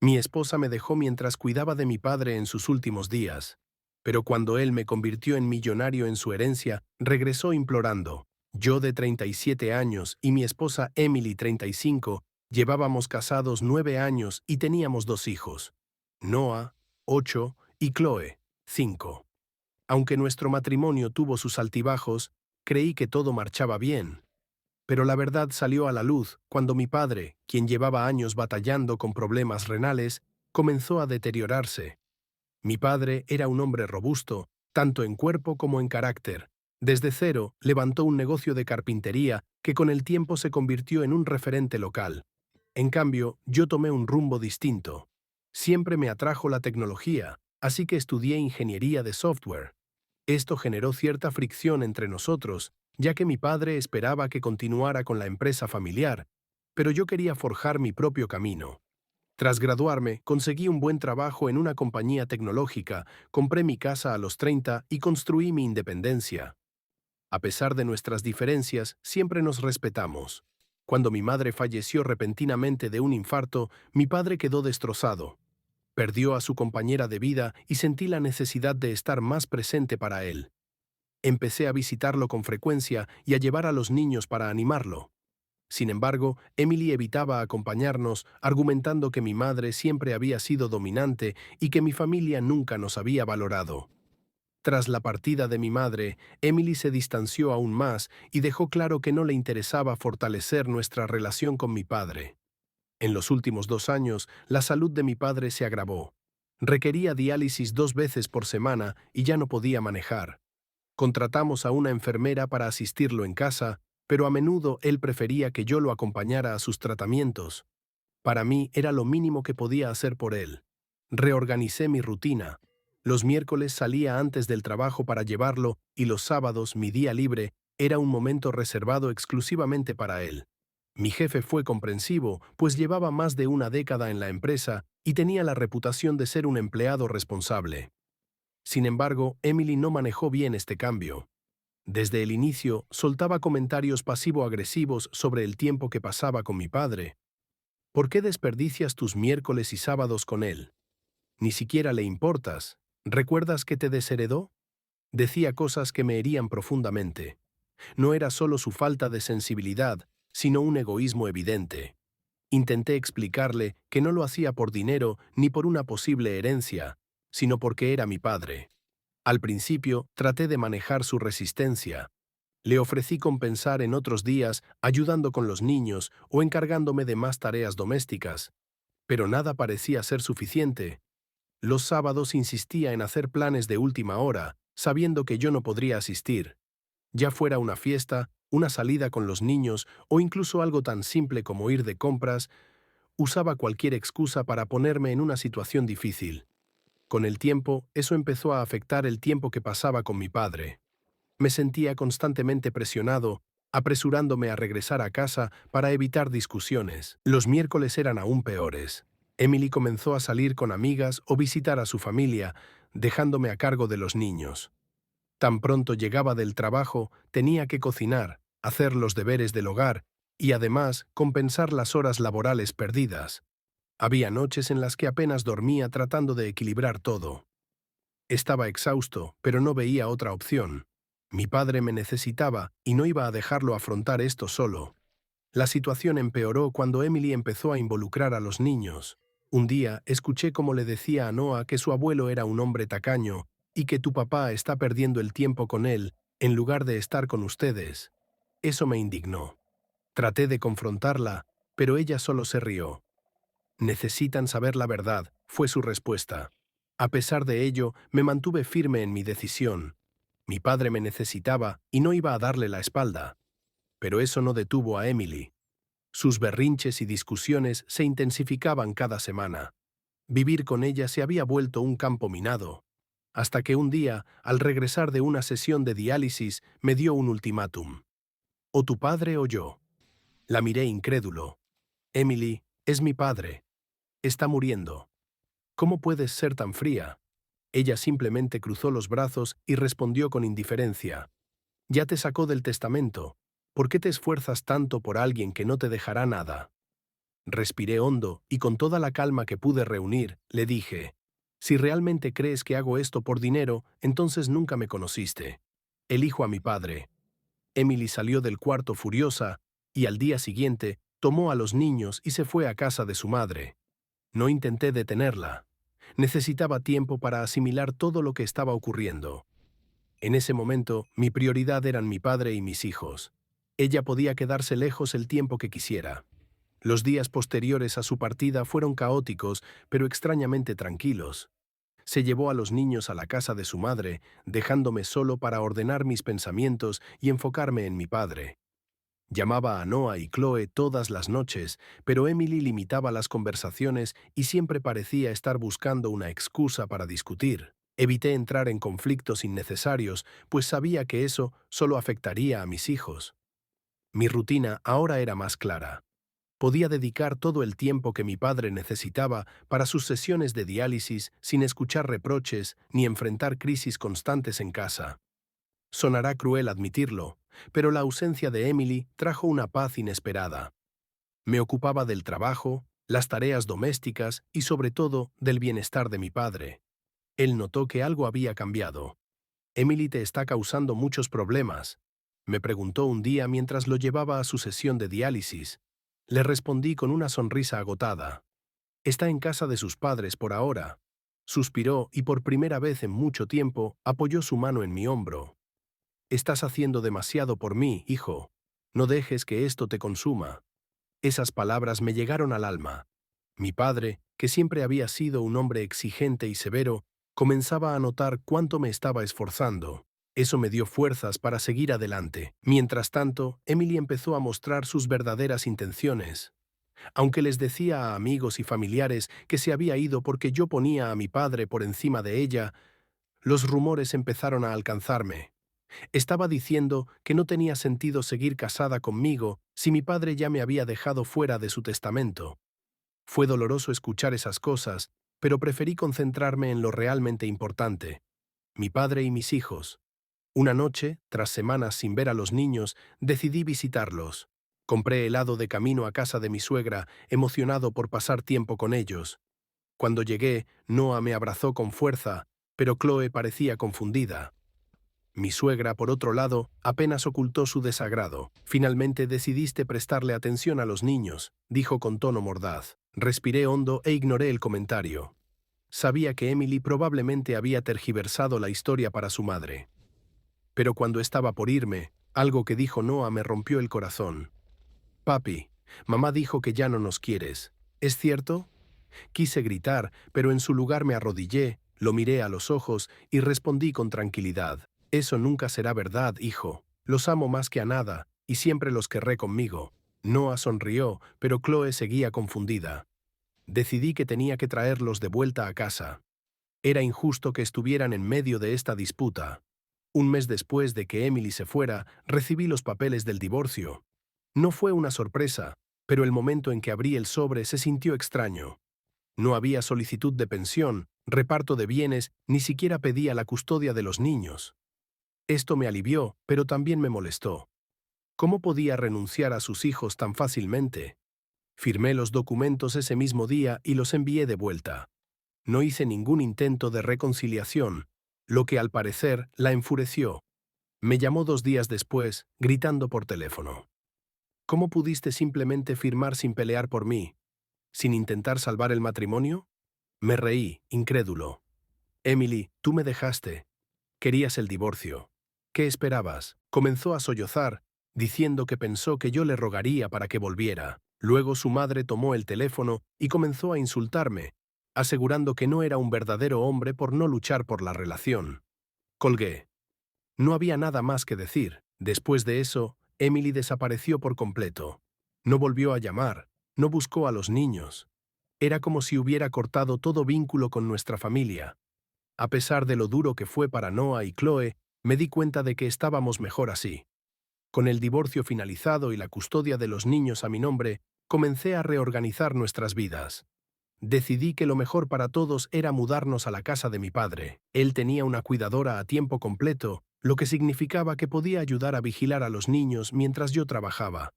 Mi esposa me dejó mientras cuidaba de mi padre en sus últimos días, pero cuando él me convirtió en millonario en su herencia, regresó implorando. Yo de 37 años y mi esposa Emily 35, llevábamos casados 9 años y teníamos 2 hijos, Noah, 8, y Chloe, 5. Aunque nuestro matrimonio tuvo sus altibajos, creí que todo marchaba bien. Pero la verdad salió a la luz cuando mi padre, quien llevaba años batallando con problemas renales, comenzó a deteriorarse. Mi padre era un hombre robusto, tanto en cuerpo como en carácter. Desde cero levantó un negocio de carpintería que con el tiempo se convirtió en un referente local. En cambio, yo tomé un rumbo distinto. Siempre me atrajo la tecnología, así que estudié ingeniería de software. Esto generó cierta fricción entre nosotros, ya que mi padre esperaba que continuara con la empresa familiar, pero yo quería forjar mi propio camino. Tras graduarme, conseguí un buen trabajo en una compañía tecnológica, compré mi casa a los 30 y construí mi independencia. A pesar de nuestras diferencias, siempre nos respetamos. Cuando mi madre falleció repentinamente de un infarto, mi padre quedó destrozado. Perdió a su compañera de vida y sentí la necesidad de estar más presente para él. Empecé a visitarlo con frecuencia y a llevar a los niños para animarlo. Sin embargo, Emily evitaba acompañarnos, argumentando que mi madre siempre había sido dominante y que mi familia nunca nos había valorado. Tras la partida de mi madre, Emily se distanció aún más y dejó claro que no le interesaba fortalecer nuestra relación con mi padre. En los últimos 2 años, la salud de mi padre se agravó. Requería diálisis 2 veces por semana y ya no podía manejar. Contratamos a una enfermera para asistirlo en casa, pero a menudo él prefería que yo lo acompañara a sus tratamientos. Para mí era lo mínimo que podía hacer por él. Reorganicé mi rutina. Los miércoles salía antes del trabajo para llevarlo y los sábados, mi día libre, era un momento reservado exclusivamente para él. Mi jefe fue comprensivo, pues llevaba más de una década en la empresa y tenía la reputación de ser un empleado responsable. Sin embargo, Emily no manejó bien este cambio. Desde el inicio, soltaba comentarios pasivo-agresivos sobre el tiempo que pasaba con mi padre. ¿Por qué desperdicias tus miércoles y sábados con él? Ni siquiera le importas. ¿Recuerdas que te desheredó? Decía cosas que me herían profundamente. No era solo su falta de sensibilidad, sino un egoísmo evidente. Intenté explicarle que no lo hacía por dinero ni por una posible herencia, sino porque era mi padre. Al principio, traté de manejar su resistencia. Le ofrecí compensar en otros días ayudando con los niños o encargándome de más tareas domésticas, pero nada parecía ser suficiente. Los sábados insistía en hacer planes de última hora, sabiendo que yo no podría asistir. Ya fuera una fiesta, una salida con los niños o incluso algo tan simple como ir de compras, usaba cualquier excusa para ponerme en una situación difícil. Con el tiempo, eso empezó a afectar el tiempo que pasaba con mi padre. Me sentía constantemente presionado, apresurándome a regresar a casa para evitar discusiones. Los miércoles eran aún peores. Emily comenzó a salir con amigas o visitar a su familia, dejándome a cargo de los niños. Tan pronto llegaba del trabajo, tenía que cocinar, hacer los deberes del hogar y además compensar las horas laborales perdidas. Había noches en las que apenas dormía tratando de equilibrar todo. Estaba exhausto, pero no veía otra opción. Mi padre me necesitaba y no iba a dejarlo afrontar esto solo. La situación empeoró cuando Emily empezó a involucrar a los niños. Un día escuché cómo le decía a Noah que su abuelo era un hombre tacaño y que tu papá está perdiendo el tiempo con él en lugar de estar con ustedes. Eso me indignó. Traté de confrontarla, pero ella solo se rió. Necesitan saber la verdad, fue su respuesta. A pesar de ello, me mantuve firme en mi decisión. Mi padre me necesitaba y no iba a darle la espalda. Pero eso no detuvo a Emily. Sus berrinches y discusiones se intensificaban cada semana. Vivir con ella se había vuelto un campo minado. Hasta que un día, al regresar de una sesión de diálisis, me dio un ultimátum. O tu padre o yo. La miré incrédulo. Emily, es mi padre. Está muriendo. ¿Cómo puedes ser tan fría? Ella simplemente cruzó los brazos y respondió con indiferencia. Ya te sacó del testamento. ¿Por qué te esfuerzas tanto por alguien que no te dejará nada? Respiré hondo y con toda la calma que pude reunir, le dije, si realmente crees que hago esto por dinero, entonces nunca me conociste. Elijo a mi padre. Emily salió del cuarto furiosa y al día siguiente tomó a los niños y se fue a casa de su madre. No intenté detenerla. Necesitaba tiempo para asimilar todo lo que estaba ocurriendo. En ese momento, mi prioridad eran mi padre y mis hijos. Ella podía quedarse lejos el tiempo que quisiera. Los días posteriores a su partida fueron caóticos, pero extrañamente tranquilos. Se llevó a los niños a la casa de su madre, dejándome solo para ordenar mis pensamientos y enfocarme en mi padre. Llamaba a Noah y Chloe todas las noches, pero Emily limitaba las conversaciones y siempre parecía estar buscando una excusa para discutir. Evité entrar en conflictos innecesarios, pues sabía que eso solo afectaría a mis hijos. Mi rutina ahora era más clara. Podía dedicar todo el tiempo que mi padre necesitaba para sus sesiones de diálisis sin escuchar reproches ni enfrentar crisis constantes en casa. Sonará cruel admitirlo, pero la ausencia de Emily trajo una paz inesperada. Me ocupaba del trabajo, las tareas domésticas y sobre todo del bienestar de mi padre. Él notó que algo había cambiado. Emily te está causando muchos problemas, me preguntó un día mientras lo llevaba a su sesión de diálisis. Le respondí con una sonrisa agotada. Está en casa de sus padres por ahora. Suspiró y por primera vez en mucho tiempo apoyó su mano en mi hombro. Estás haciendo demasiado por mí, hijo. No dejes que esto te consuma. Esas palabras me llegaron al alma. Mi padre, que siempre había sido un hombre exigente y severo, comenzaba a notar cuánto me estaba esforzando. Eso me dio fuerzas para seguir adelante. Mientras tanto, Emily empezó a mostrar sus verdaderas intenciones. Aunque les decía a amigos y familiares que se había ido porque yo ponía a mi padre por encima de ella, los rumores empezaron a alcanzarme. Estaba diciendo que no tenía sentido seguir casada conmigo si mi padre ya me había dejado fuera de su testamento. Fue doloroso escuchar esas cosas, pero preferí concentrarme en lo realmente importante: mi padre y mis hijos. Una noche, tras semanas sin ver a los niños, decidí visitarlos. Compré helado de camino a casa de mi suegra, emocionado por pasar tiempo con ellos. Cuando llegué, Noah me abrazó con fuerza, pero Chloe parecía confundida. Mi suegra, por otro lado, apenas ocultó su desagrado. Finalmente decidiste prestarle atención a los niños, dijo con tono mordaz. Respiré hondo e ignoré el comentario. Sabía que Emily probablemente había tergiversado la historia para su madre. Pero cuando estaba por irme, algo que dijo Noah me rompió el corazón. Papi, mamá dijo que ya no nos quieres. ¿Es cierto? Quise gritar, pero en su lugar me arrodillé, lo miré a los ojos y respondí con tranquilidad. Eso nunca será verdad, hijo. Los amo más que a nada, y siempre los querré conmigo. Noah sonrió, pero Chloe seguía confundida. Decidí que tenía que traerlos de vuelta a casa. Era injusto que estuvieran en medio de esta disputa. Un mes después de que Emily se fuera, recibí los papeles del divorcio. No fue una sorpresa, pero el momento en que abrí el sobre se sintió extraño. No había solicitud de pensión, reparto de bienes, ni siquiera pedía la custodia de los niños. Esto me alivió, pero también me molestó. ¿Cómo podía renunciar a sus hijos tan fácilmente? Firmé los documentos ese mismo día y los envié de vuelta. No hice ningún intento de reconciliación, lo que al parecer la enfureció. Me llamó 2 días después, gritando por teléfono. ¿Cómo pudiste simplemente firmar sin pelear por mí? ¿Sin intentar salvar el matrimonio? Me reí, incrédulo. Emily, tú me dejaste. Querías el divorcio. ¿Qué esperabas? Comenzó a sollozar, diciendo que pensó que yo le rogaría para que volviera. Luego su madre tomó el teléfono y comenzó a insultarme, asegurando que no era un verdadero hombre por no luchar por la relación. Colgué. No había nada más que decir. Después de eso, Emily desapareció por completo. No volvió a llamar, no buscó a los niños. Era como si hubiera cortado todo vínculo con nuestra familia. A pesar de lo duro que fue para Noah y Chloe, me di cuenta de que estábamos mejor así. Con el divorcio finalizado y la custodia de los niños a mi nombre, comencé a reorganizar nuestras vidas. Decidí que lo mejor para todos era mudarnos a la casa de mi padre. Él tenía una cuidadora a tiempo completo, lo que significaba que podía ayudar a vigilar a los niños mientras yo trabajaba.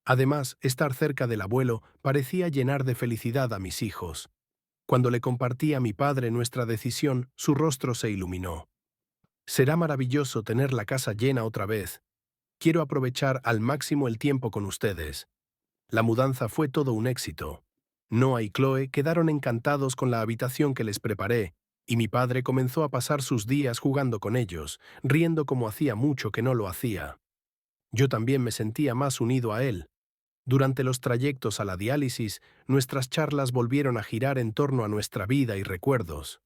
Además, estar cerca del abuelo parecía llenar de felicidad a mis hijos. Cuando le compartí a mi padre nuestra decisión, su rostro se iluminó. Será maravilloso tener la casa llena otra vez. Quiero aprovechar al máximo el tiempo con ustedes. La mudanza fue todo un éxito. Noah y Chloe quedaron encantados con la habitación que les preparé, y mi padre comenzó a pasar sus días jugando con ellos, riendo como hacía mucho que no lo hacía. Yo también me sentía más unido a él. Durante los trayectos a la diálisis, nuestras charlas volvieron a girar en torno a nuestra vida y recuerdos.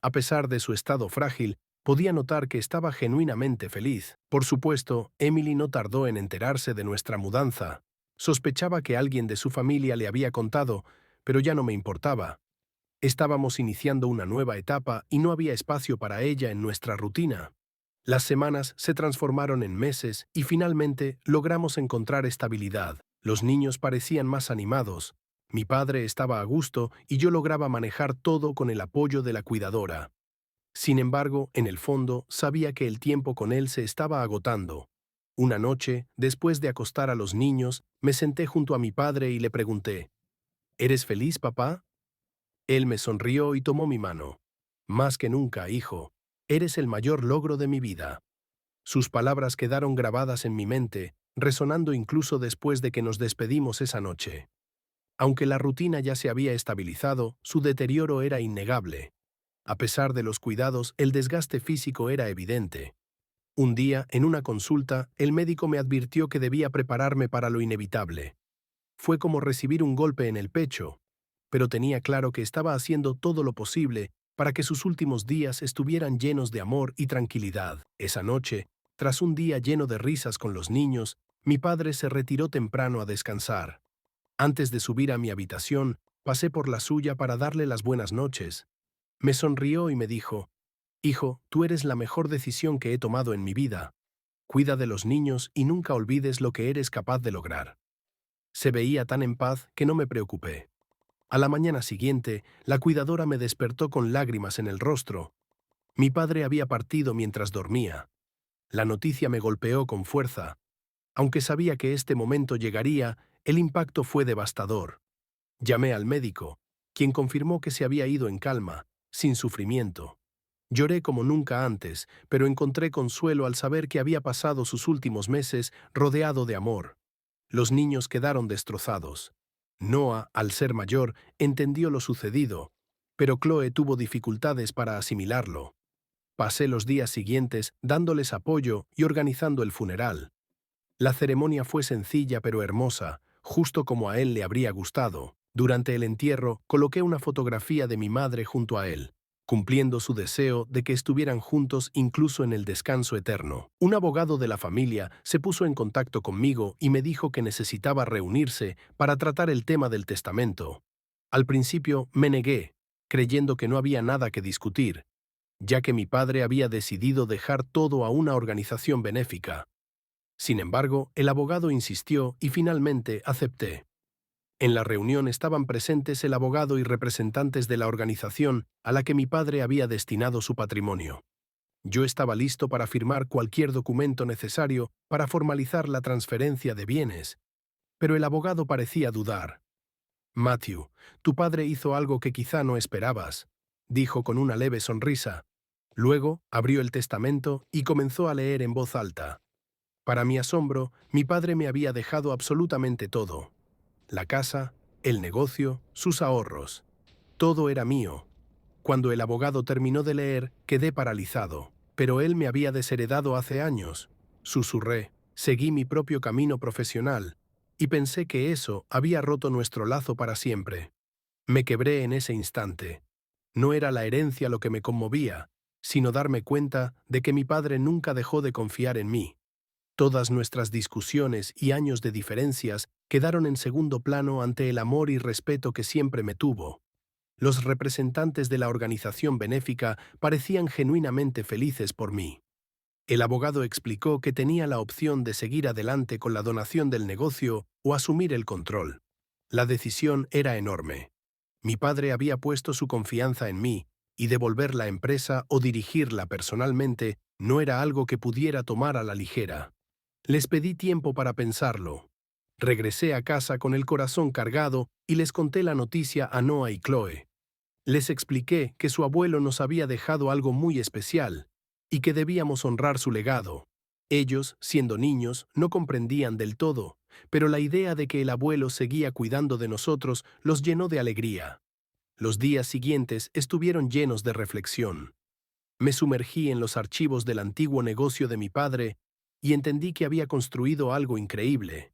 A pesar de su estado frágil, podía notar que estaba genuinamente feliz. Por supuesto, Emily no tardó en enterarse de nuestra mudanza. Sospechaba que alguien de su familia le había contado, pero ya no me importaba. Estábamos iniciando una nueva etapa y no había espacio para ella en nuestra rutina. Las semanas se transformaron en meses y finalmente logramos encontrar estabilidad. Los niños parecían más animados. Mi padre estaba a gusto y yo lograba manejar todo con el apoyo de la cuidadora. Sin embargo, en el fondo, sabía que el tiempo con él se estaba agotando. Una noche, después de acostar a los niños, me senté junto a mi padre y le pregunté, ¿eres feliz, papá? Él me sonrió y tomó mi mano. Más que nunca, hijo, eres el mayor logro de mi vida. Sus palabras quedaron grabadas en mi mente, resonando incluso después de que nos despedimos esa noche. Aunque la rutina ya se había estabilizado, su deterioro era innegable. A pesar de los cuidados, el desgaste físico era evidente. Un día, en una consulta, el médico me advirtió que debía prepararme para lo inevitable. Fue como recibir un golpe en el pecho, pero tenía claro que estaba haciendo todo lo posible para que sus últimos días estuvieran llenos de amor y tranquilidad. Esa noche, tras un día lleno de risas con los niños, mi padre se retiró temprano a descansar. Antes de subir a mi habitación, pasé por la suya para darle las buenas noches. Me sonrió y me dijo, «Hijo, tú eres la mejor decisión que he tomado en mi vida. Cuida de los niños y nunca olvides lo que eres capaz de lograr». Se veía tan en paz que no me preocupé. A la mañana siguiente, la cuidadora me despertó con lágrimas en el rostro. Mi padre había partido mientras dormía. La noticia me golpeó con fuerza. Aunque sabía que este momento llegaría, el impacto fue devastador. Llamé al médico, quien confirmó que se había ido en calma, sin sufrimiento. Lloré como nunca antes, pero encontré consuelo al saber que había pasado sus últimos meses rodeado de amor. Los niños quedaron destrozados. Noah, al ser mayor, entendió lo sucedido, pero Chloe tuvo dificultades para asimilarlo. Pasé los días siguientes dándoles apoyo y organizando el funeral. La ceremonia fue sencilla pero hermosa, justo como a él le habría gustado. Durante el entierro, coloqué una fotografía de mi madre junto a él, cumpliendo su deseo de que estuvieran juntos incluso en el descanso eterno. Un abogado de la familia se puso en contacto conmigo y me dijo que necesitaba reunirse para tratar el tema del testamento. Al principio me negué, creyendo que no había nada que discutir, ya que mi padre había decidido dejar todo a una organización benéfica. Sin embargo, el abogado insistió y finalmente acepté. En la reunión estaban presentes el abogado y representantes de la organización a la que mi padre había destinado su patrimonio. Yo estaba listo para firmar cualquier documento necesario para formalizar la transferencia de bienes, pero el abogado parecía dudar. Matthew, tu padre hizo algo que quizá no esperabas, dijo con una leve sonrisa. Luego abrió el testamento y comenzó a leer en voz alta. Para mi asombro, mi padre me había dejado absolutamente todo. La casa, el negocio, sus ahorros. Todo era mío. Cuando el abogado terminó de leer, quedé paralizado. Pero él me había desheredado hace años. Susurré, seguí mi propio camino profesional, y pensé que eso había roto nuestro lazo para siempre. Me quebré en ese instante. No era la herencia lo que me conmovía, sino darme cuenta de que mi padre nunca dejó de confiar en mí. Todas nuestras discusiones y años de diferencias quedaron en segundo plano ante el amor y respeto que siempre me tuvo. Los representantes de la organización benéfica parecían genuinamente felices por mí. El abogado explicó que tenía la opción de seguir adelante con la donación del negocio o asumir el control. La decisión era enorme. Mi padre había puesto su confianza en mí, y devolver la empresa o dirigirla personalmente no era algo que pudiera tomar a la ligera. Les pedí tiempo para pensarlo. Regresé a casa con el corazón cargado y les conté la noticia a Noah y Chloe. Les expliqué que su abuelo nos había dejado algo muy especial y que debíamos honrar su legado. Ellos, siendo niños, no comprendían del todo, pero la idea de que el abuelo seguía cuidando de nosotros los llenó de alegría. Los días siguientes estuvieron llenos de reflexión. Me sumergí en los archivos del antiguo negocio de mi padre y entendí que había construido algo increíble.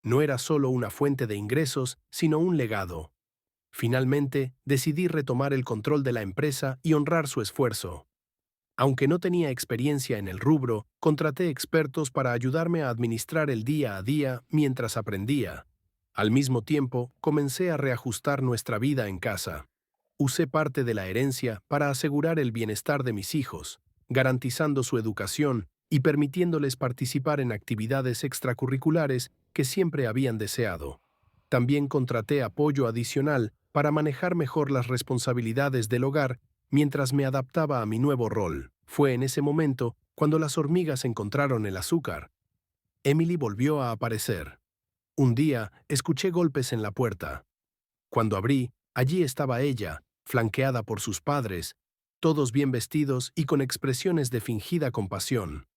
No era solo una fuente de ingresos, sino un legado. Finalmente, decidí retomar el control de la empresa y honrar su esfuerzo. Aunque no tenía experiencia en el rubro, contraté expertos para ayudarme a administrar el día a día mientras aprendía. Al mismo tiempo, comencé a reajustar nuestra vida en casa. Usé parte de la herencia para asegurar el bienestar de mis hijos, garantizando su educación y permitiéndoles participar en actividades extracurriculares que siempre habían deseado. También contraté apoyo adicional para manejar mejor las responsabilidades del hogar mientras me adaptaba a mi nuevo rol. Fue en ese momento cuando las hormigas encontraron el azúcar. Emily volvió a aparecer. Un día escuché golpes en la puerta. Cuando abrí, allí estaba ella, flanqueada por sus padres, todos bien vestidos y con expresiones de fingida compasión.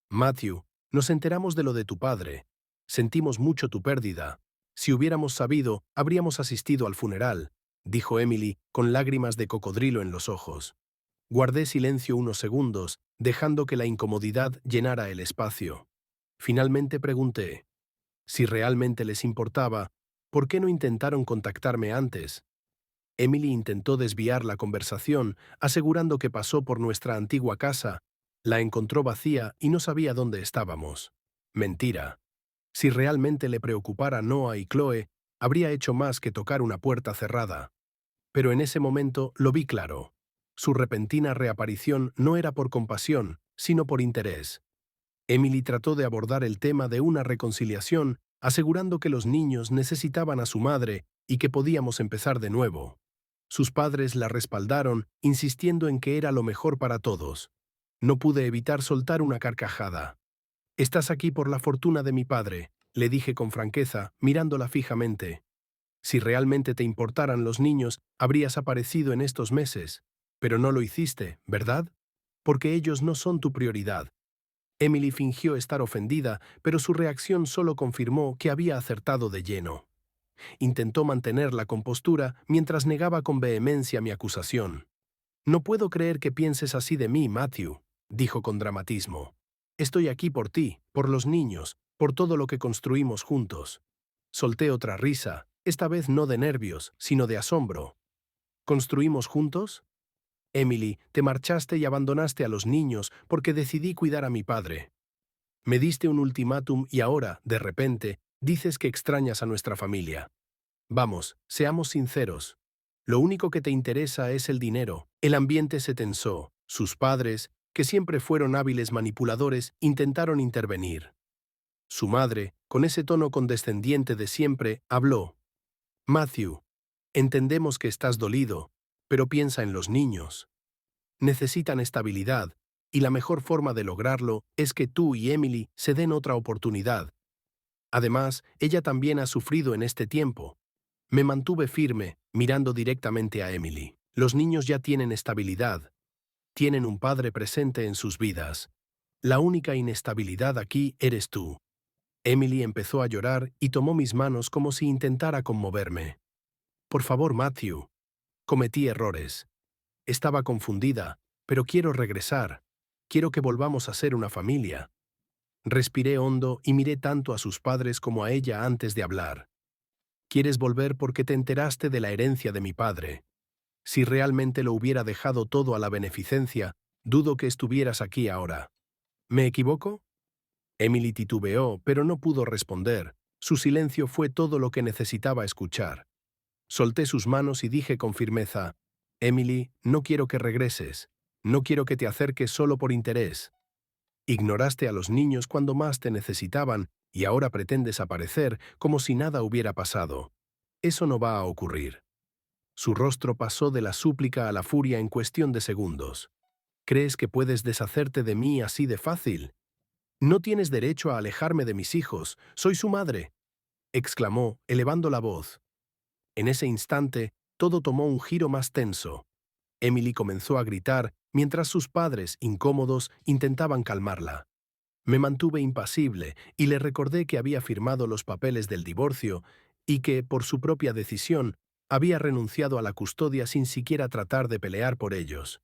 Matthew, nos enteramos de lo de tu padre. Sentimos mucho tu pérdida. Si hubiéramos sabido, habríamos asistido al funeral, dijo Emily, con lágrimas de cocodrilo en los ojos. Guardé silencio unos segundos, dejando que la incomodidad llenara el espacio. Finalmente pregunté, si realmente les importaba, ¿por qué no intentaron contactarme antes? Emily intentó desviar la conversación, asegurando que pasó por nuestra antigua casa, la encontró vacía y no sabía dónde estábamos. Mentira. Si realmente le preocupara Noah y Chloe, habría hecho más que tocar una puerta cerrada. Pero en ese momento lo vi claro. Su repentina reaparición no era por compasión, sino por interés. Emily trató de abordar el tema de una reconciliación, asegurando que los niños necesitaban a su madre y que podíamos empezar de nuevo. Sus padres la respaldaron, insistiendo en que era lo mejor para todos. No pude evitar soltar una carcajada. «Estás aquí por la fortuna de mi padre», le dije con franqueza, mirándola fijamente. «Si realmente te importaran los niños, habrías aparecido en estos meses. Pero no lo hiciste, ¿verdad? Porque ellos no son tu prioridad». Emily fingió estar ofendida, pero su reacción solo confirmó que había acertado de lleno. Intentó mantener la compostura mientras negaba con vehemencia mi acusación. «No puedo creer que pienses así de mí, Matthew», dijo con dramatismo. «Estoy aquí por ti, por los niños, por todo lo que construimos juntos». Solté otra risa, esta vez no de nervios, sino de asombro. «¿Construimos juntos?» «Emily, te marchaste y abandonaste a los niños porque decidí cuidar a mi padre. Me diste un ultimátum y ahora, de repente, dices que extrañas a nuestra familia. Vamos, seamos sinceros. Lo único que te interesa es el dinero». El ambiente se tensó. Sus padres, que siempre fueron hábiles manipuladores, intentaron intervenir. Su madre, con ese tono condescendiente de siempre, habló. «Matthew, entendemos que estás dolido, pero piensa en los niños. Necesitan estabilidad, y la mejor forma de lograrlo es que tú y Emily se den otra oportunidad. Además, ella también ha sufrido en este tiempo». Me mantuve firme, mirando directamente a Emily. Los niños ya tienen estabilidad. Tienen un padre presente en sus vidas. La única inestabilidad aquí eres tú. Emily empezó a llorar y tomó mis manos como si intentara conmoverme. «Por favor, Matthew. Cometí errores. Estaba confundida, pero quiero regresar. Quiero que volvamos a ser una familia». Respiré hondo y miré tanto a sus padres como a ella antes de hablar. «Quieres volver porque te enteraste de la herencia de mi padre. Si realmente lo hubiera dejado todo a la beneficencia, dudo que estuvieras aquí ahora. ¿Me equivoco?» Emily titubeó, pero no pudo responder. Su silencio fue todo lo que necesitaba escuchar. Solté sus manos y dije con firmeza, «Emily, no quiero que regreses. No quiero que te acerques solo por interés. Ignoraste a los niños cuando más te necesitaban y ahora pretendes aparecer como si nada hubiera pasado. Eso no va a ocurrir». Su rostro pasó de la súplica a la furia en cuestión de segundos. «¿Crees que puedes deshacerte de mí así de fácil? No tienes derecho a alejarme de mis hijos. Soy su madre». exclamó, elevando la voz. En ese instante, todo tomó un giro más tenso. Emily comenzó a gritar mientras sus padres, incómodos, intentaban calmarla. Me mantuve impasible y le recordé que había firmado los papeles del divorcio y que, por su propia decisión, había renunciado a la custodia sin siquiera tratar de pelear por ellos.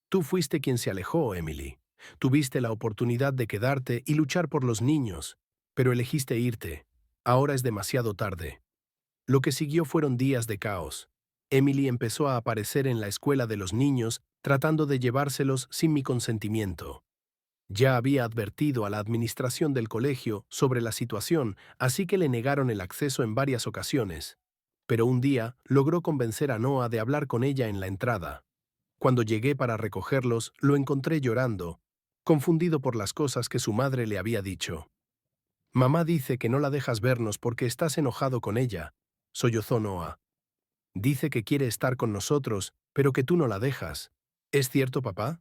Tú fuiste quien se alejó, Emily. Tuviste la oportunidad de quedarte y luchar por los niños, pero elegiste irte. Ahora es demasiado tarde. Lo que siguió fueron días de caos. Emily empezó a aparecer en la escuela de los niños, tratando de llevárselos sin mi consentimiento. Ya había advertido a la administración del colegio sobre la situación, así que le negaron el acceso en varias ocasiones. Pero un día logró convencer a Noah de hablar con ella en la entrada. Cuando llegué para recogerlos, lo encontré llorando, confundido por las cosas que su madre le había dicho. Mamá dice que no la dejas vernos porque estás enojado con ella, sollozó Noah. Dice que quiere estar con nosotros, pero que tú no la dejas. ¿Es cierto, papá?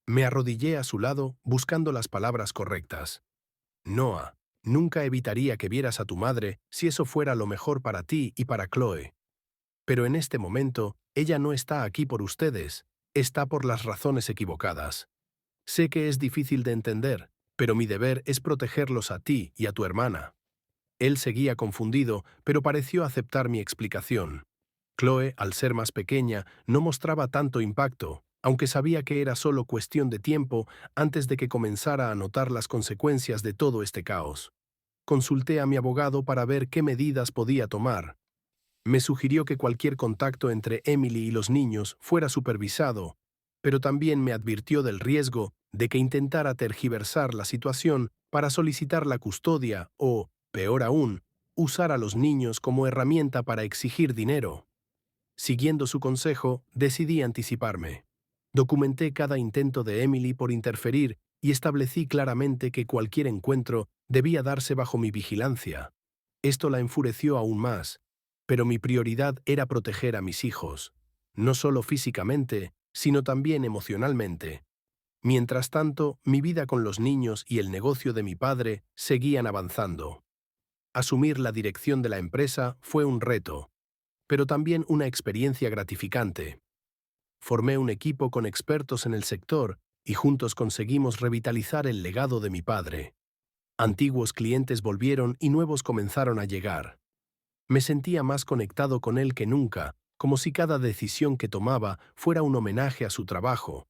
Me arrodillé a su lado, buscando las palabras correctas. Noah, nunca evitaría que vieras a tu madre si eso fuera lo mejor para ti y para Chloe. Pero en este momento, ella no está aquí por ustedes, está por las razones equivocadas. Sé que es difícil de entender, pero mi deber es protegerlos a ti y a tu hermana. Él seguía confundido, pero pareció aceptar mi explicación. Chloe, al ser más pequeña, no mostraba tanto impacto, aunque sabía que era solo cuestión de tiempo antes de que comenzara a notar las consecuencias de todo este caos. Consulté a mi abogado para ver qué medidas podía tomar. Me sugirió que cualquier contacto entre Emily y los niños fuera supervisado, pero también me advirtió del riesgo de que intentara tergiversar la situación para solicitar la custodia o, peor aún, usar a los niños como herramienta para exigir dinero. Siguiendo su consejo, decidí anticiparme. Documenté cada intento de Emily por interferir y establecí claramente que cualquier encuentro debía darse bajo mi vigilancia. Esto la enfureció aún más, pero mi prioridad era proteger a mis hijos, no solo físicamente, sino también emocionalmente. Mientras tanto, mi vida con los niños y el negocio de mi padre seguían avanzando. Asumir la dirección de la empresa fue un reto, pero también una experiencia gratificante. Formé un equipo con expertos en el sector y juntos conseguimos revitalizar el legado de mi padre. Antiguos clientes volvieron y nuevos comenzaron a llegar. Me sentía más conectado con él que nunca, como si cada decisión que tomaba fuera un homenaje a su trabajo.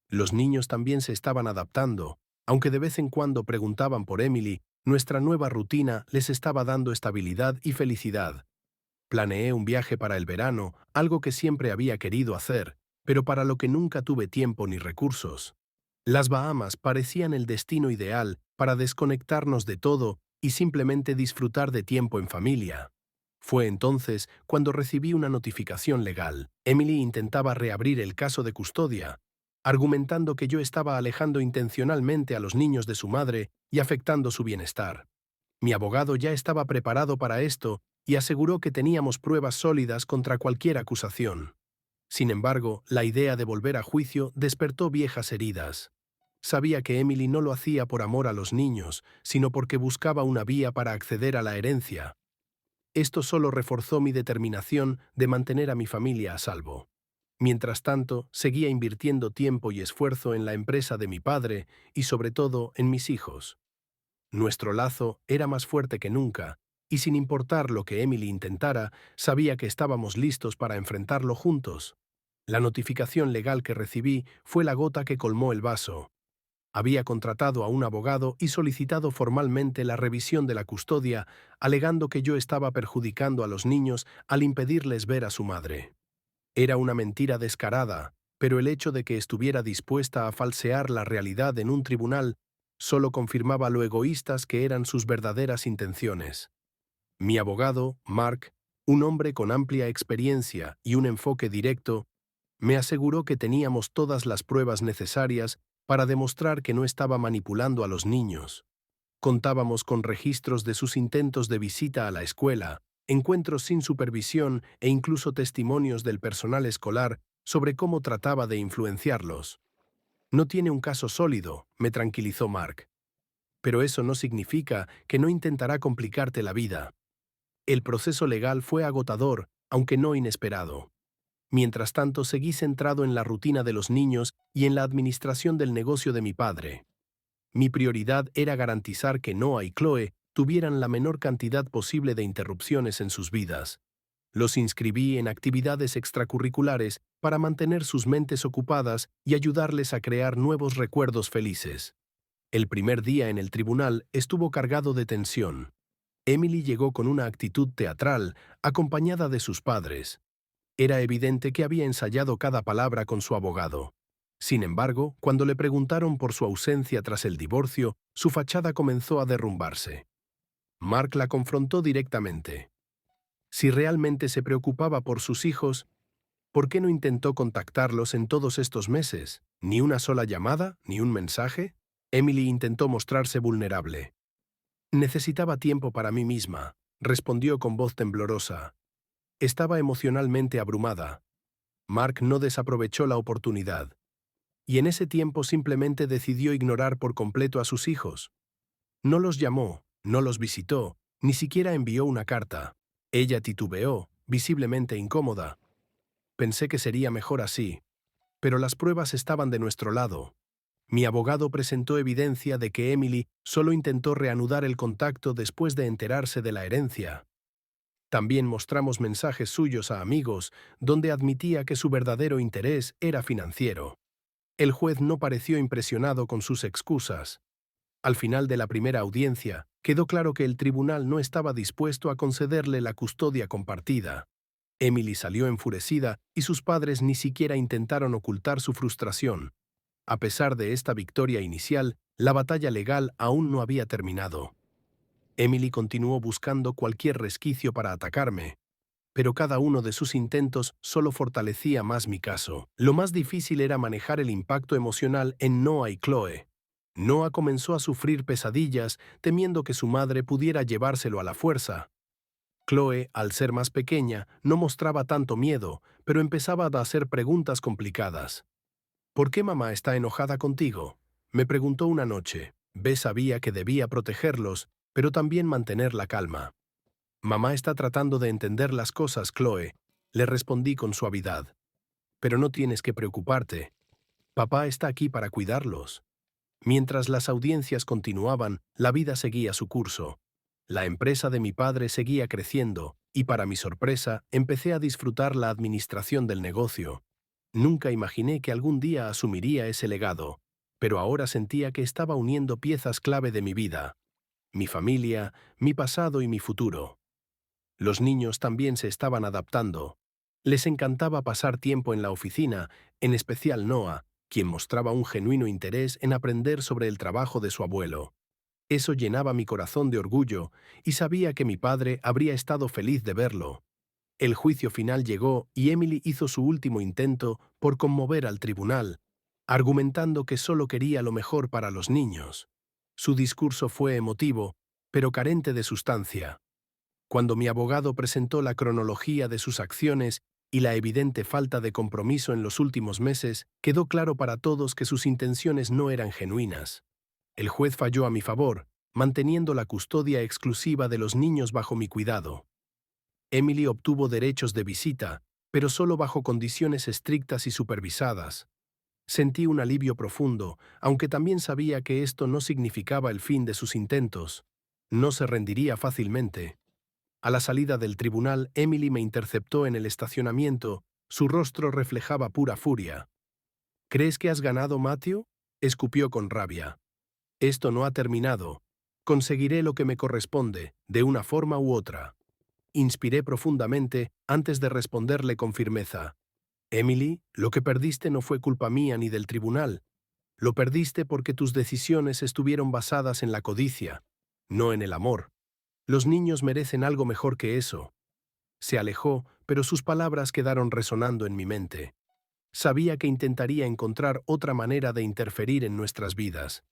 Los niños también se estaban adaptando, aunque de vez en cuando preguntaban por Emily, nuestra nueva rutina les estaba dando estabilidad y felicidad. Planeé un viaje para el verano, algo que siempre había querido hacer, pero para lo que nunca tuve tiempo ni recursos. Las Bahamas parecían el destino ideal para desconectarnos de todo y simplemente disfrutar de tiempo en familia. Fue entonces cuando recibí una notificación legal. Emily intentaba reabrir el caso de custodia, argumentando que yo estaba alejando intencionalmente a los niños de su madre y afectando su bienestar. Mi abogado ya estaba preparado para esto y aseguró que teníamos pruebas sólidas contra cualquier acusación. Sin embargo, la idea de volver a juicio despertó viejas heridas. Sabía que Emily no lo hacía por amor a los niños, sino porque buscaba una vía para acceder a la herencia. Esto solo reforzó mi determinación de mantener a mi familia a salvo. Mientras tanto, seguía invirtiendo tiempo y esfuerzo en la empresa de mi padre y sobre todo en mis hijos. Nuestro lazo era más fuerte que nunca, y sin importar lo que Emily intentara, sabía que estábamos listos para enfrentarlo juntos. La notificación legal que recibí fue la gota que colmó el vaso. Había contratado a un abogado y solicitado formalmente la revisión de la custodia, alegando que yo estaba perjudicando a los niños al impedirles ver a su madre. Era una mentira descarada, pero el hecho de que estuviera dispuesta a falsear la realidad en un tribunal solo confirmaba lo egoístas que eran sus verdaderas intenciones. Mi abogado, Mark, un hombre con amplia experiencia y un enfoque directo, me aseguró que teníamos todas las pruebas necesarias para demostrar que no estaba manipulando a los niños. Contábamos con registros de sus intentos de visita a la escuela, encuentros sin supervisión e incluso testimonios del personal escolar sobre cómo trataba de influenciarlos. No tiene un caso sólido, me tranquilizó Mark. Pero eso no significa que no intentará complicarte la vida. El proceso legal fue agotador, aunque no inesperado. Mientras tanto, seguí centrado en la rutina de los niños y en la administración del negocio de mi padre. Mi prioridad era garantizar que Noah y Chloe tuvieran la menor cantidad posible de interrupciones en sus vidas. Los inscribí en actividades extracurriculares para mantener sus mentes ocupadas y ayudarles a crear nuevos recuerdos felices. El primer día en el tribunal estuvo cargado de tensión. Emily llegó con una actitud teatral, acompañada de sus padres. Era evidente que había ensayado cada palabra con su abogado. Sin embargo, cuando le preguntaron por su ausencia tras el divorcio, su fachada comenzó a derrumbarse. Mark la confrontó directamente. Si realmente se preocupaba por sus hijos, ¿por qué no intentó contactarlos en todos estos meses? ¿Ni una sola llamada? ¿Ni un mensaje? Emily intentó mostrarse vulnerable. Necesitaba tiempo para mí misma, respondió con voz temblorosa. Estaba emocionalmente abrumada. Mark no desaprovechó la oportunidad. Y en ese tiempo simplemente decidió ignorar por completo a sus hijos. No los llamó, no los visitó, ni siquiera envió una carta. Ella titubeó, visiblemente incómoda. Pensé que sería mejor así. Pero las pruebas estaban de nuestro lado. Mi abogado presentó evidencia de que Emily solo intentó reanudar el contacto después de enterarse de la herencia. También mostramos mensajes suyos a amigos, donde admitía que su verdadero interés era financiero. El juez no pareció impresionado con sus excusas. Al final de la primera audiencia, quedó claro que el tribunal no estaba dispuesto a concederle la custodia compartida. Emily salió enfurecida y sus padres ni siquiera intentaron ocultar su frustración. A pesar de esta victoria inicial, la batalla legal aún no había terminado. Emily continuó buscando cualquier resquicio para atacarme, pero cada uno de sus intentos solo fortalecía más mi caso. Lo más difícil era manejar el impacto emocional en Noah y Chloe. Noah comenzó a sufrir pesadillas, temiendo que su madre pudiera llevárselo a la fuerza. Chloe, al ser más pequeña, no mostraba tanto miedo, pero empezaba a hacer preguntas complicadas. ¿Por qué mamá está enojada contigo? Me preguntó una noche. Beth sabía que debía protegerlos, pero también mantener la calma. Mamá está tratando de entender las cosas, Chloe, le respondí con suavidad. Pero no tienes que preocuparte. Papá está aquí para cuidarlos. Mientras las audiencias continuaban, la vida seguía su curso. La empresa de mi padre seguía creciendo, y para mi sorpresa, empecé a disfrutar la administración del negocio. Nunca imaginé que algún día asumiría ese legado, pero ahora sentía que estaba uniendo piezas clave de mi vida. Mi familia, mi pasado y mi futuro. Los niños también se estaban adaptando. Les encantaba pasar tiempo en la oficina, en especial Noah, quien mostraba un genuino interés en aprender sobre el trabajo de su abuelo. Eso llenaba mi corazón de orgullo, y sabía que mi padre habría estado feliz de verlo. El juicio final llegó y Emily hizo su último intento por conmover al tribunal, argumentando que solo quería lo mejor para los niños. Su discurso fue emotivo, pero carente de sustancia. Cuando mi abogado presentó la cronología de sus acciones y la evidente falta de compromiso en los últimos meses, quedó claro para todos que sus intenciones no eran genuinas. El juez falló a mi favor, manteniendo la custodia exclusiva de los niños bajo mi cuidado. Emily obtuvo derechos de visita, pero solo bajo condiciones estrictas y supervisadas. Sentí un alivio profundo, aunque también sabía que esto no significaba el fin de sus intentos. No se rendiría fácilmente. A la salida del tribunal, Emily me interceptó en el estacionamiento. Su rostro reflejaba pura furia. ¿Crees que has ganado, Matthew? Escupió con rabia. Esto no ha terminado. Conseguiré lo que me corresponde, de una forma u otra. Inspiré profundamente antes de responderle con firmeza. Emily, lo que perdiste no fue culpa mía ni del tribunal. Lo perdiste porque tus decisiones estuvieron basadas en la codicia, no en el amor. Los niños merecen algo mejor que eso. Se alejó, pero sus palabras quedaron resonando en mi mente. Sabía que intentaría encontrar otra manera de interferir en nuestras vidas.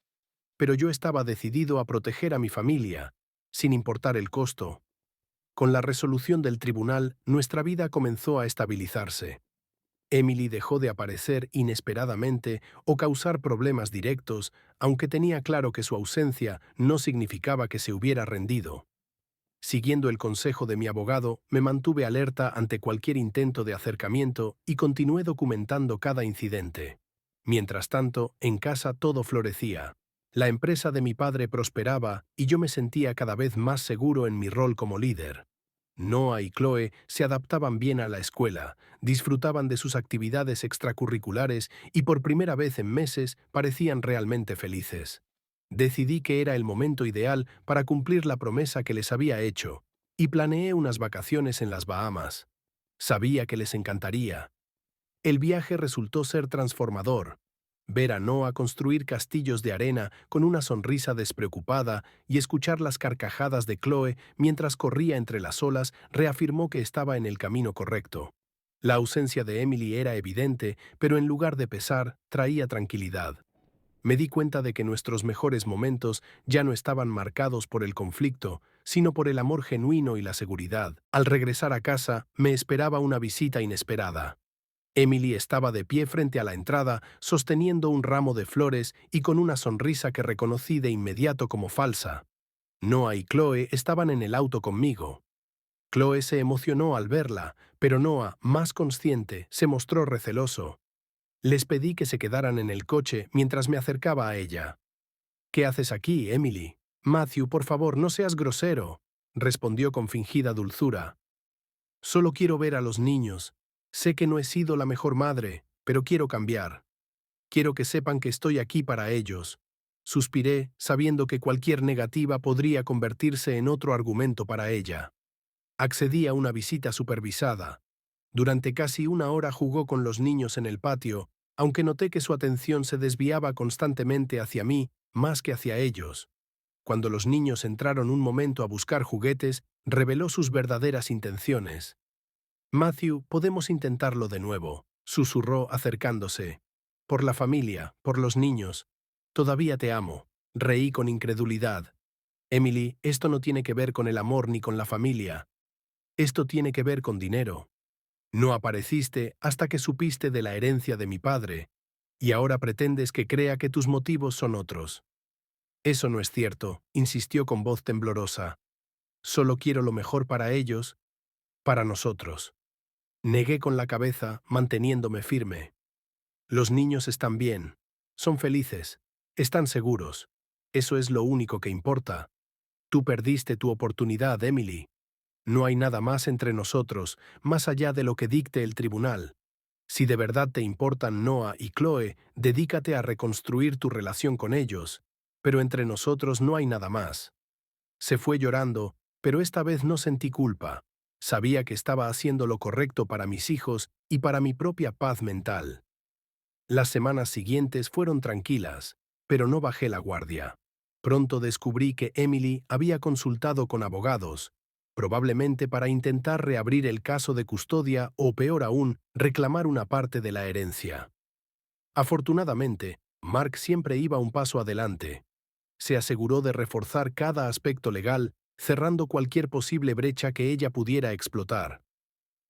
Pero yo estaba decidido a proteger a mi familia, sin importar el costo. Con la resolución del tribunal, nuestra vida comenzó a estabilizarse. Emily dejó de aparecer inesperadamente o causar problemas directos, aunque tenía claro que su ausencia no significaba que se hubiera rendido. Siguiendo el consejo de mi abogado, me mantuve alerta ante cualquier intento de acercamiento y continué documentando cada incidente. Mientras tanto, en casa todo florecía. La empresa de mi padre prosperaba y yo me sentía cada vez más seguro en mi rol como líder. Noah y Chloe se adaptaban bien a la escuela, disfrutaban de sus actividades extracurriculares y por primera vez en meses parecían realmente felices. Decidí que era el momento ideal para cumplir la promesa que les había hecho, y planeé unas vacaciones en las Bahamas. Sabía que les encantaría. El viaje resultó ser transformador. Ver a Noah construir castillos de arena con una sonrisa despreocupada y escuchar las carcajadas de Chloe mientras corría entre las olas reafirmó que estaba en el camino correcto. La ausencia de Emily era evidente, pero en lugar de pesar, traía tranquilidad. Me di cuenta de que nuestros mejores momentos ya no estaban marcados por el conflicto, sino por el amor genuino y la seguridad. Al regresar a casa, me esperaba una visita inesperada. Emily estaba de pie frente a la entrada, sosteniendo un ramo de flores y con una sonrisa que reconocí de inmediato como falsa. Noah y Chloe estaban en el auto conmigo. Chloe se emocionó al verla, pero Noah, más consciente, se mostró receloso. Les pedí que se quedaran en el coche mientras me acercaba a ella. «¿Qué haces aquí, Emily?» «Matthew, por favor, no seas grosero», respondió con fingida dulzura. «Solo quiero ver a los niños. Sé que no he sido la mejor madre, pero quiero cambiar. Quiero que sepan que estoy aquí para ellos». Suspiré, sabiendo que cualquier negativa podría convertirse en otro argumento para ella. Accedí a una visita supervisada. Durante casi una hora jugó con los niños en el patio, aunque noté que su atención se desviaba constantemente hacia mí más que hacia ellos. Cuando los niños entraron un momento a buscar juguetes, reveló sus verdaderas intenciones. «Matthew, podemos intentarlo de nuevo», susurró acercándose. «Por la familia, por los niños. Todavía te amo». Reí con incredulidad. «Emily, esto no tiene que ver con el amor ni con la familia. Esto tiene que ver con dinero. No apareciste hasta que supiste de la herencia de mi padre, y ahora pretendes que crea que tus motivos son otros». «Eso no es cierto», insistió con voz temblorosa. «Solo quiero lo mejor para ellos, para nosotros». Negué con la cabeza, manteniéndome firme. «Los niños están bien, son felices, están seguros. Eso es lo único que importa. Tú perdiste tu oportunidad, Emily. No hay nada más entre nosotros, más allá de lo que dicte el tribunal. Si de verdad te importan Noah y Chloe, dedícate a reconstruir tu relación con ellos, pero entre nosotros no hay nada más». Se fue llorando, pero esta vez no sentí culpa. Sabía que estaba haciendo lo correcto para mis hijos y para mi propia paz mental. Las semanas siguientes fueron tranquilas, pero no bajé la guardia. Pronto descubrí que Emily había consultado con abogados, probablemente para intentar reabrir el caso de custodia o, peor aún, reclamar una parte de la herencia. Afortunadamente, Mark siempre iba un paso adelante. Se aseguró de reforzar cada aspecto legal, cerrando cualquier posible brecha que ella pudiera explotar.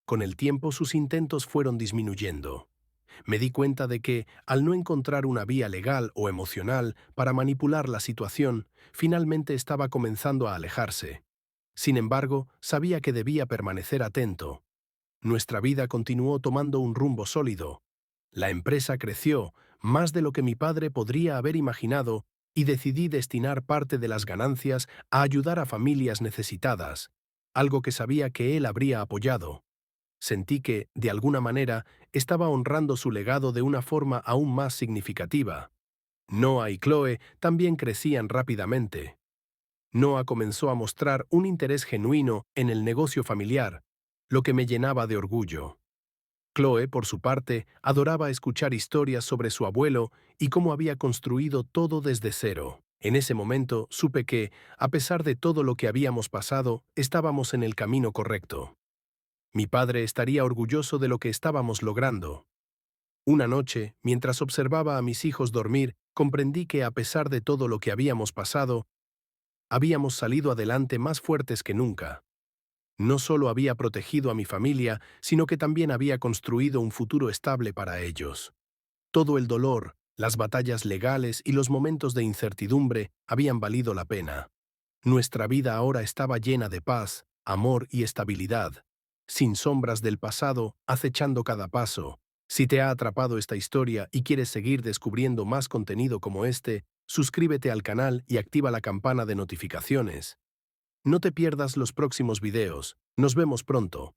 Con el tiempo sus intentos fueron disminuyendo. Me di cuenta de que, al no encontrar una vía legal o emocional para manipular la situación, finalmente estaba comenzando a alejarse. Sin embargo, sabía que debía permanecer atento. Nuestra vida continuó tomando un rumbo sólido. La empresa creció, más de lo que mi padre podría haber imaginado, y decidí destinar parte de las ganancias a ayudar a familias necesitadas, algo que sabía que él habría apoyado. Sentí que, de alguna manera, estaba honrando su legado de una forma aún más significativa. Noah y Chloe también crecían rápidamente. Noah comenzó a mostrar un interés genuino en el negocio familiar, lo que me llenaba de orgullo. Chloe, por su parte, adoraba escuchar historias sobre su abuelo y cómo había construido todo desde cero. En ese momento supe que, a pesar de todo lo que habíamos pasado, estábamos en el camino correcto. Mi padre estaría orgulloso de lo que estábamos logrando. Una noche, mientras observaba a mis hijos dormir, comprendí que a pesar de todo lo que habíamos pasado, habíamos salido adelante más fuertes que nunca. No solo había protegido a mi familia, sino que también había construido un futuro estable para ellos. Todo el dolor, las batallas legales y los momentos de incertidumbre habían valido la pena. Nuestra vida ahora estaba llena de paz, amor y estabilidad, sin sombras del pasado acechando cada paso. Si te ha atrapado esta historia y quieres seguir descubriendo más contenido como este, suscríbete al canal y activa la campana de notificaciones. No te pierdas los próximos videos. Nos vemos pronto.